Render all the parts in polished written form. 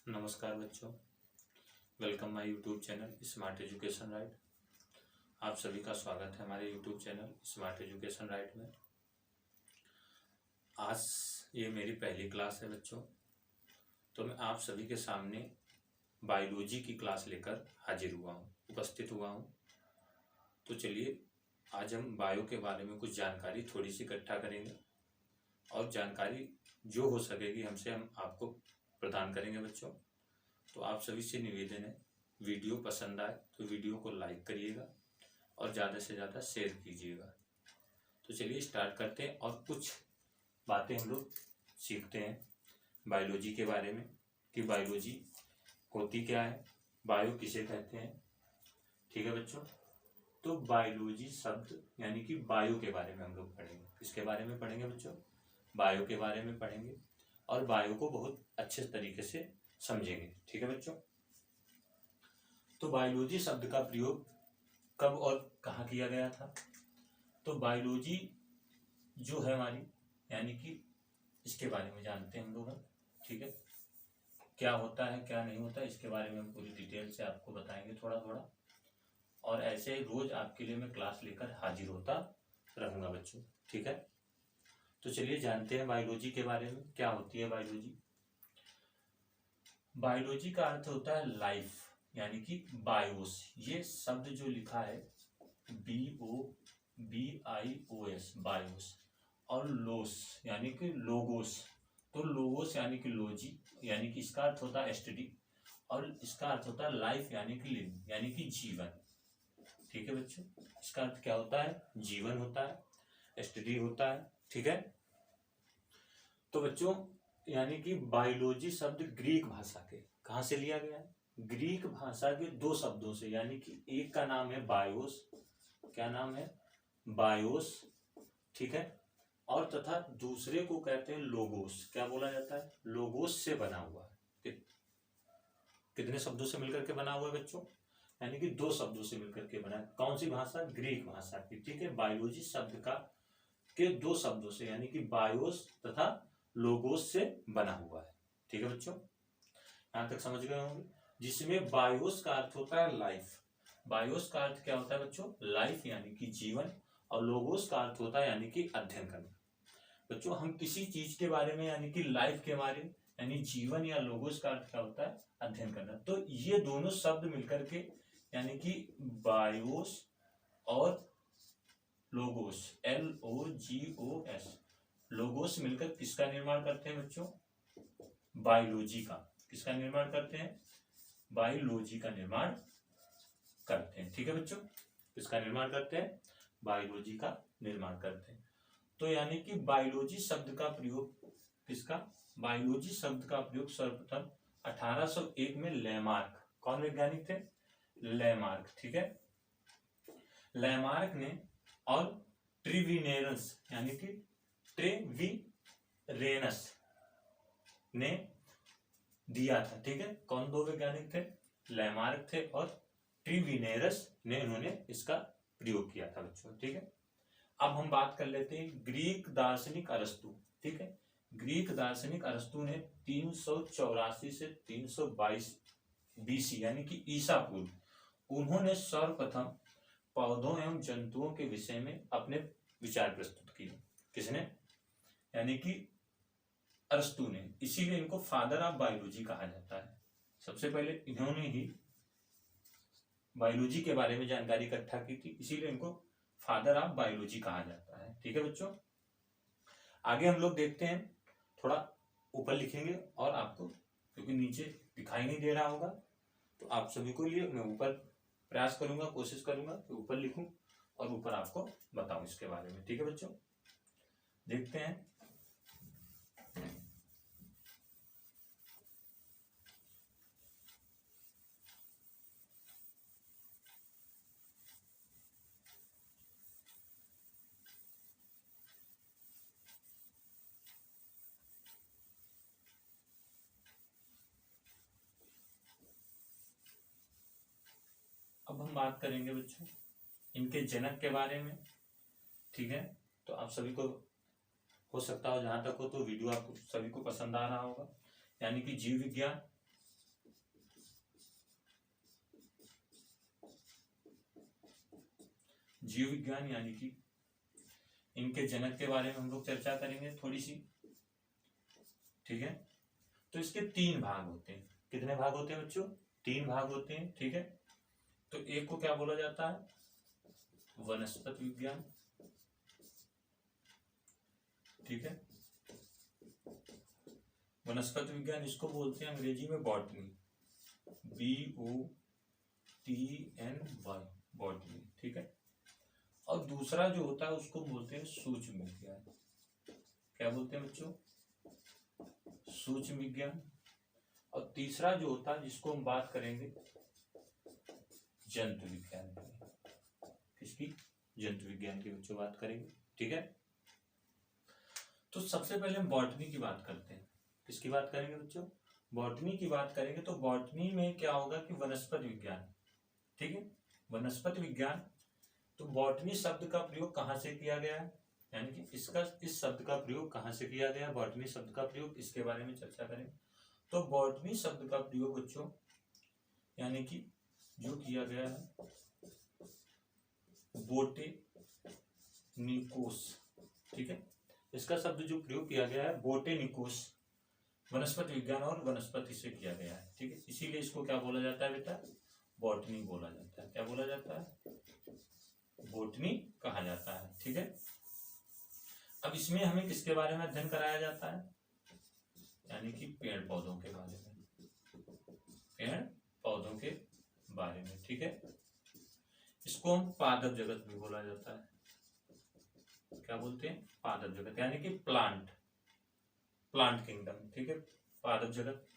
नमस्कार बच्चों, welcome my YouTube channel smart education right. आप सभी का स्वागत है हमारे YouTube channel smart education right में। आज ये मेरी पहली क्लास है बच्चों, तो मैं आप सभी के सामने बायोलॉजी की क्लास लेकर हाजिर हुआ हूँ, उपस्थित हुआ हूँ। तो चलिए आज हम बायो के बारे में कुछ जानकारी थोड़ी सी इकट्ठा करेंगे और जानकारी जो हो सकेगी हमसे हम आपको प्रदान करेंगे बच्चों। तो आप सभी से निवेदन है, वीडियो पसंद आए तो वीडियो को लाइक करिएगा और ज़्यादा से ज़्यादा शेयर कीजिएगा। तो चलिए स्टार्ट करते हैं और कुछ बातें हम लोग सीखते हैं बायोलॉजी के बारे में कि बायोलॉजी होती क्या है, बायो किसे कहते हैं। ठीक है बच्चों, तो बायोलॉजी शब्द यानी कि बायो के बारे में हम लोग पढ़ेंगे। किसके बारे में पढ़ेंगे बच्चों? बायो के बारे में पढ़ेंगे और बायो को बहुत अच्छे तरीके से समझेंगे। ठीक है बच्चों, तो बायोलॉजी शब्द का प्रयोग कब और कहाँ किया गया था? तो बायोलॉजी जो है हमारी यानी कि इसके बारे में जानते हैं हम लोग। ठीक है, क्या होता है क्या नहीं होता इसके बारे में हम पूरी डिटेल से आपको बताएंगे थोड़ा थोड़ा, और ऐसे रोज आपके लिए मैं क्लास लेकर हाजिर होता रहूंगा बच्चों। ठीक है, तो चलिए जानते हैं बायोलॉजी के बारे में। क्या होती है बायोलॉजी? बायोलॉजी का अर्थ होता है लाइफ यानी कि बायोस। ये शब्द जो लिखा है BOBIOS बायोस, और लोस यानी कि लोगोस। तो लोगोस यानी कि लॉजी यानी कि इसका अर्थ होता है स्टडी, और इसका अर्थ होता है लाइफ यानी कि लिव यानी कि जीवन। ठीक है बच्चों, इसका अर्थ क्या होता है? जीवन होता है, स्टडी होता है। ठीक है, तो बच्चों यानी कि बायोलॉजी शब्द ग्रीक भाषा के कहाँ से लिया गया है? ग्रीक भाषा के दो शब्दों से, यानी कि एक का नाम है बायोस। क्या नाम है? बायोस। ठीक है, और तथा दूसरे को कहते हैं लोगोस। क्या बोला जाता है? लोगोस से बना हुआ है। कितने शब्दों से मिलकर के बना हुआ है बच्चों? यानी कि दो शब्दों से मिलकर के बना है। कौन सी भाषा? ग्रीक भाषा की। ठीक है, बायोलॉजी शब्द का के दो शब्दों से यानी कि बायोस तथा लोगोस से बना हुआ है। ठीक है बच्चों, यहां तक समझ गए होंगे। जिसमें बायोस का अर्थ होता है लाइफ। बायोस का अर्थ क्या होता है बच्चों? लाइफ यानी कि जीवन, और लोगोस का अर्थ होता है यानी कि अध्ययन करना। बच्चों हम किसी चीज के बारे में यानी कि लाइफ के बारे में यानी जीवन या लोगोस का अर्थ क्या होता है? अध्ययन करना। तो ये दोनों शब्द मिलकर के यानी कि बायोस और लोगोस, LOGOS, लोगोस मिलकर किसका निर्माण करते हैं बच्चों? बायोलॉजी का। किसका निर्माण करते हैं? बायोलॉजी का निर्माण करते हैं। ठीक है बच्चों, किसका निर्माण करते हैं? बायोलॉजी का निर्माण करते हैं। तो यानी कि बायोलॉजी शब्द का प्रयोग किसका? बायोलॉजी शब्द का प्रयोग सर्वप्रथम 1801 में लेमार्क, कौन वैज्ञानिक थे? लेमार्क। ठीक है, लेमार्क ने और ट्रिविनेरस यानी कि ट्रेविरेनस ने दिया था। ठीक है, कौन दो वैज्ञानिक थे? लेमार्क थे और ट्रिविनेरस ने उन्होंने इसका प्रयोग किया था बच्चों। ठीक है, अब हम बात कर लेते हैं ग्रीक दार्शनिक अरस्तु। ठीक है, ग्रीक दार्शनिक अरस्तु ने 384 से 322 BC यानी कि ईसा पूर्व उन्होंने सर्वप्रथम पौधों एवं जंतुओं के विषय में अपने विचार प्रस्तुत किए। किसने? यानी कि अरस्तु ने। इसीलिए इनको फादर ऑफ बायोलॉजी कहा जाता है। सबसे पहले इन्होंने ही बायोलॉजी के बारे में जानकारी इकट्ठा की थी, इसीलिए इनको फादर ऑफ बायोलॉजी कहा जाता है। ठीक है बच्चों, आगे हम लोग देखते हैं, थोड़ा ऊपर लिखेंगे और आपको क्योंकि नीचे दिखाई नहीं दे रहा होगा तो आप सभी को लिए मैं ऊपर प्रयास करूंगा, कोशिश करूंगा कि ऊपर लिखूं और ऊपर आपको बताऊं इसके बारे में। ठीक है बच्चों, देखते हैं। अब हम बात करेंगे बच्चों इनके जनक के बारे में। ठीक है, तो आप सभी को हो सकता हो जहां तक हो तो वीडियो आप सभी को पसंद आ रहा होगा। यानी कि जीव विज्ञान जीव विज्ञान यानी कि इनके जनक के बारे में हम लोग चर्चा करेंगे थोड़ी सी, ठीक है। तो इसके 3 भाग होते हैं। कितने भाग होते हैं बच्चों? 3 भाग होते हैं, ठीक है। तो एक को क्या बोला जाता है? वनस्पति विज्ञान, ठीक है। वनस्पति विज्ञान इसको बोलते हैं अंग्रेजी में बॉटनी, BOTNY, बॉटनी, ठीक है। और दूसरा जो होता है उसको बोलते हैं सूक्ष्म विज्ञान। क्या बोलते हैं बच्चों? सूक्ष्म विज्ञान। और तीसरा जो होता है जिसको हम बात करेंगे जंतु विज्ञान की। किसकी? जंतु विज्ञान की बच्चों बात करेंगे, ठीक है। तो सबसे पहले हम बॉटनी की बात करते हैं। किसकी बात करेंगे बच्चों? बॉटनी की बात करेंगे। तो बॉटनी में क्या होगा कि वनस्पति विज्ञान, ठीक है, वनस्पति विज्ञान। तो बॉटनी शब्द का प्रयोग कहाँ से किया गया है, यानी कि इस शब्द का प्रयोग कहाँ से किया गया है, बॉटनी शब्द का प्रयोग, इसके बारे में चर्चा करें। तो बॉटनी शब्द का प्रयोग बच्चों यानी कि जो किया गया है बोटेनिकोस, ठीक है। इसका शब्द जो प्रयोग किया गया है बोटेनिकोस, वनस्पति विज्ञान और वनस्पति से किया गया है, ठीक है। इसीलिए इसको क्या बोला जाता है बेटा? बॉटनी बोला जाता है। क्या बोला जाता है? बॉटनी कहा जाता है, ठीक है। अब इसमें हमें किसके बारे में अध्ययन कराया जाता है? यानी कि पेड़ पौधों के बारे में, पेड़ पौधों के बारे में, ठीक है। इसको हम पादप जगत भी बोला जाता है। क्या बोलते हैं? पादप जगत, यानी कि प्लांट किंगडम, ठीक है, पादप जगत।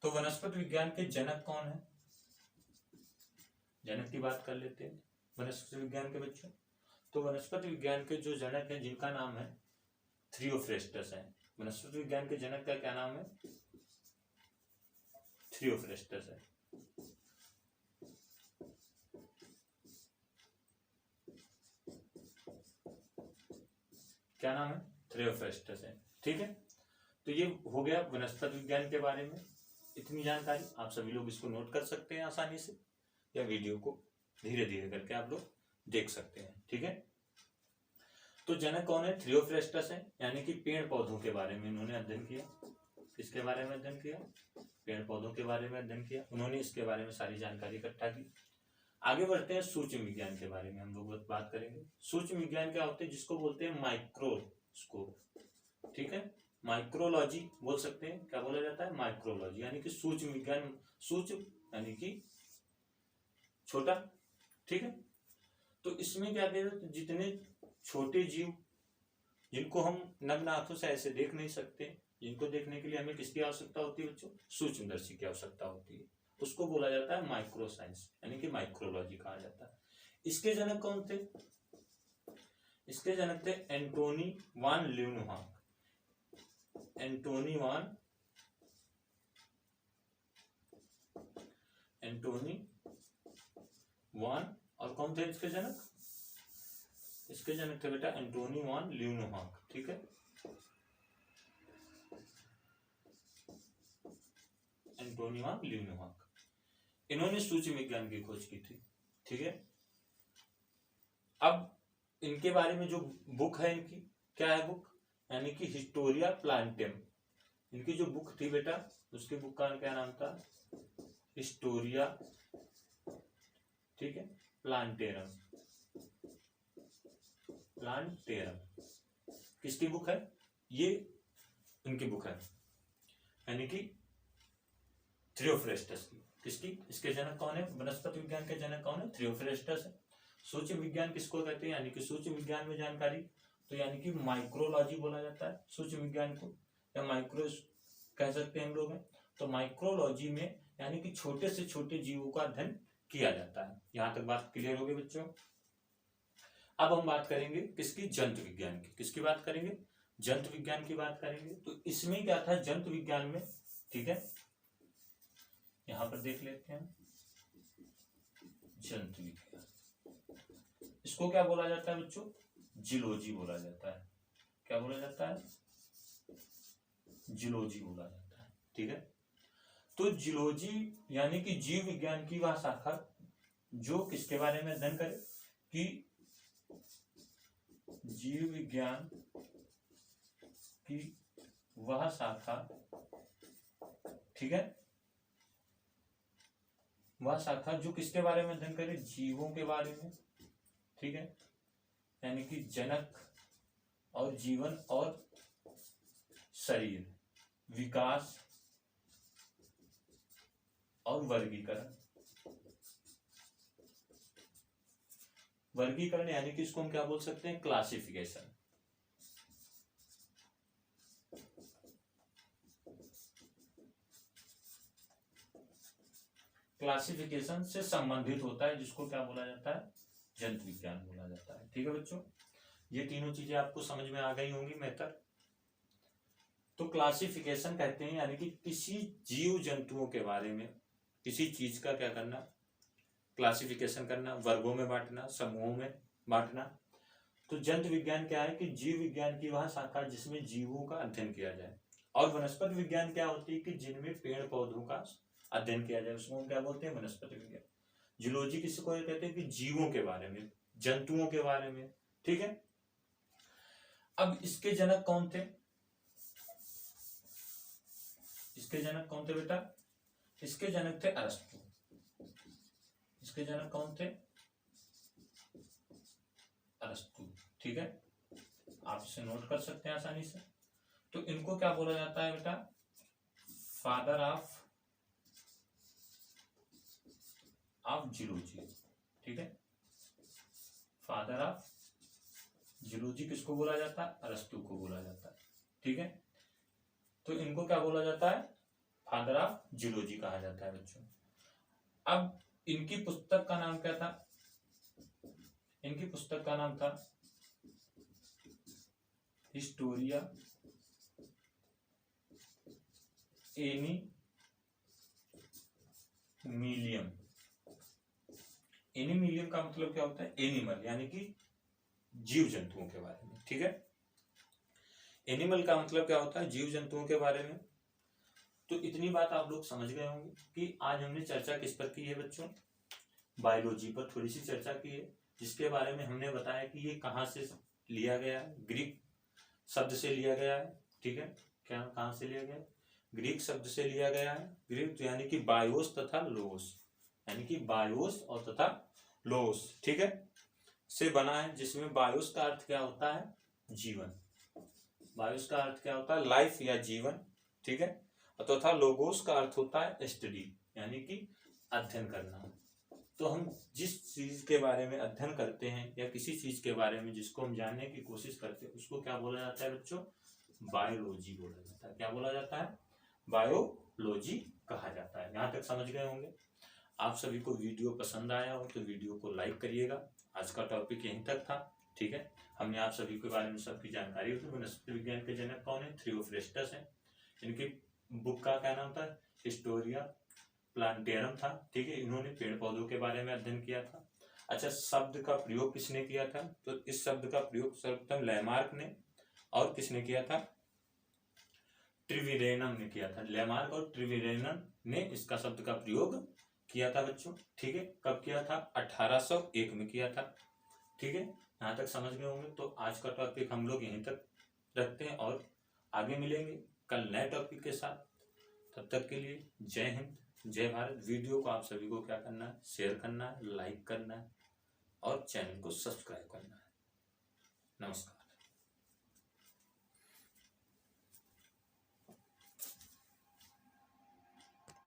तो वनस्पति विज्ञान के जनक कौन है? जनक की बात कर लेते हैं वनस्पति विज्ञान के बच्चों। तो वनस्पति विज्ञान के जो जनक हैं जिनका नाम है थियोफ्रेस्टस है। वनस्पति विज्ञान के जनक का क्या नाम है? थियोफ्रेस्टस है। क्या नाम है? थियोफ्रेस्टस है, ठीक है। तो ये हो गया वनस्पति विज्ञान के बारे में इतनी जानकारी। आप सभी लोग इसको नोट कर सकते हैं आसानी से, या वीडियो को धीरे धीरे करके आप लोग देख सकते हैं, ठीक है। तो जनक कौन है? थियोफ्रेस्टस है, यानी कि पेड़ पौधों के बारे में इन्होंने अध्ययन किया। किसके बारे में अध्ययन किया? पेड़ पौधों के बारे में अध्ययन किया। उन्होंने इसके बारे में सारी जानकारी इकट्ठा की। आगे बढ़ते हैं, सूक्ष्म विज्ञान के बारे में हम लोग बात करेंगे। सूक्ष्म विज्ञान क्या होते हैं? जिसको बोलते हैं माइक्रोस्कोप, ठीक है, माइक्रोलॉजी बोल सकते हैं। क्या बोला जाता है? माइक्रोलॉजी, यानी कि सूक्ष्म विज्ञान। सूक्ष्म यानी कि छोटा, ठीक है। तो इसमें क्या कहते हैं? जितने छोटे जीव जिनको हम नग्न आंखों से ऐसे देख नहीं सकते, जिनको देखने के लिए हमें किसकी आवश्यकता होती है बच्चों? सूक्ष्मदर्शी की आवश्यकता होती है। उसको बोला जाता है माइक्रो साइंस, यानी कि माइक्रोलॉजी कहा जाता है। इसके जनक कौन थे? इसके जनक थे एंटोनी वान ल्यूनहाक। एंटोनी वान, और कौन थे इसके जनक? इसके जनक थे बेटा एंटोनी वान ल्यूनहाक, ठीक है। एंटोनी वान ल्यूनहाक, इन्होंने सूक्ष्म विज्ञान की खोज की थी, ठीक है। अब इनके बारे में जो बुक है इनकी, क्या है बुक? यानी कि हिस्टोरिया प्लांटेम। इनकी जो बुक थी बेटा, उसके बुक का क्या नाम था? हिस्टोरिया, ठीक है, प्लांटेरम। किसकी बुक है? ये इनकी बुक है, यानी कि थियोफ्रेस्टस की। किसकी? इसके जनक कौन है? वनस्पति विज्ञान के जनक कौन है? थियोफ्रेस्टस है। सूक्ष्म विज्ञान किसको कहते हैं? यानी कि सूक्ष्म विज्ञान में जानकारी, तो यानी कि माइक्रोलॉजी बोला जाता है सूक्ष्म विज्ञान को, या माइक्रो कह सकते हैं हम लोग। तो माइक्रोलॉजी में यानी कि छोटे से छोटे जीवों का अध्ययन किया जाता है। यहां तक बात क्लियर होगी बच्चों। अब हम बात करेंगे किसकी? जंतु विज्ञान की। किसकी बात करेंगे? जंतु विज्ञान की बात करेंगे। तो इसमें क्या था जंतु विज्ञान में, ठीक है, यहां पर देख लेते हैं जंतु विज्ञान। इसको क्या बोला जाता है बच्चों? जियोलॉजी बोला जाता है। क्या बोला जाता है? जियोलॉजी बोला जाता है, ठीक है। तो जियोलॉजी यानी कि जीव विज्ञान की वह शाखा जो किसके बारे में अध्ययन करे कि जीव विज्ञान की वह शाखा, ठीक है, वह शाखा जो किसके बारे में अध्ययन करे, जीवों के बारे में, ठीक है, यानी कि जनक और जीवन और शरीर, विकास और वर्गीकरण। वर्गीकरण यानी कि इसको हम क्या बोल सकते हैं, क्लासिफिकेशन। क्लासिफिकेशन से संबंधित होता है, जिसको क्या बोला जाता है, जंतु विज्ञान बोला जाता है। ठीक है बच्चों, ये तीनों चीजें आपको समझ में आ गई होंगी मेथड। तो क्लासिफिकेशन कहते हैं यानी कि किसी जीव जंतुओं के बारे में किसी चीज का क्या करना, क्लासिफिकेशन करना, वर्गों में बांटना, समूहों में बांटना। तो जंतु विज्ञान क्या है कि जीव विज्ञान की वह शाखा जिसमें जीवों का अध्ययन किया जाए। और वनस्पति विज्ञान क्या होती है कि जिनमें पेड़ पौधों का अध्ययन किया जाए, उसको हम क्या बोलते हैं, वनस्पति विज्ञान। जूलॉजी किसको कहते हैं कि जीवों के बारे में, जंतुओं के बारे में। ठीक है, अब इसके जनक कौन थे, इसके जनक कौन थे बेटा, इसके जनक थे अरस्तु। इसके जनक कौन थे, अरस्तु। ठीक है, आप इसे नोट कर सकते हैं आसानी से। तो इनको क्या बोला जाता है बेटा, फादर ऑफ जूलॉजी। ठीक है, फादर ऑफ जूलॉजी किसको बोला जाता है, अरस्तु को बोला जाता है। ठीक है, तो इनको क्या बोला जाता है, फादर ऑफ जूलॉजी कहा जाता है बच्चों। अब इनकी पुस्तक का नाम क्या था, इनकी पुस्तक का नाम था हिस्टोरिया एनिमिलियम। एनिमिलियम का मतलब क्या होता है, एनिमल यानी कि जीव जंतुओं के बारे में। ठीक है, एनिमल का मतलब क्या होता है, जीव जंतुओं के बारे में। तो इतनी बात आप लोग समझ गए होंगे कि आज हमने चर्चा किस पर की है बच्चों, बायोलॉजी पर थोड़ी सी चर्चा की है, जिसके बारे में हमने बताया कि ये कहाँ से लिया गया है, ग्रीक शब्द से लिया गया है। ठीक है, क्या कहाँ से लिया गया, ग्रीक शब्द से लिया गया है। ग्रीक यानी कि बायोस तथा लोस, यानी कि बायोस और तथा लोस, ठीक है, से बना है, जिसमें बायोस का अर्थ क्या होता है, जीवन। बायोस का अर्थ क्या होता है, लाइफ या जीवन। ठीक है, तथा लोगोस का अर्थ होता है स्टडी, यानी कि अध्ययन करना। तो हम जिस चीज के बारे में अध्ययन करते हैं या किसी चीज के बारे में जिसको हम जानने की कोशिश करते हैं, उसको क्या बोला जाता है बच्चों, बायोलॉजी बोला जाता है। क्या बोला जाता है, बायोलॉजी कहा जाता है। यहाँ तक समझ गए होंगे। आप सभी को वीडियो पसंद आया हो तो वीडियो को लाइक करिएगा। आज का टॉपिक यहीं तक था। ठीक है, हमने आप सभी के बारे में सबकी जानकारी होती है। वनस्पति विज्ञान के जनक कौन है, थ्योफ्रेस्टस है। इनकी बुक का क्या नाम था, हिस्टोरिया प्लांटेरम था। ठीक है, इन्होंने पेड़ पौधों के बारे में अध्ययन किया था। अच्छा, शब्द का प्रयोग किसने किया था, तो इस शब्द का प्रयोग सर्वप्रथम लैमार्क ने, और किसने किया था, ट्रिविरेनम ने किया था। लैमार्क और ट्रिविरेनम ने इसका शब्द का प्रयोग किया था बच्चों। ठीक है, कब किया था, 1801 में किया था। ठीक है, यहाँ तक समझ गए होंगे। तो आज का टॉपिक हम लोग यहीं तक रखते हैं और आगे मिलेंगे कल नए टॉपिक के साथ। तब तक के लिए जय हिंद, जय भारत। वीडियो को आप सभी को क्या करना है, शेयर करना है, लाइक करना है और चैनल को सब्सक्राइब करना है। नमस्कार।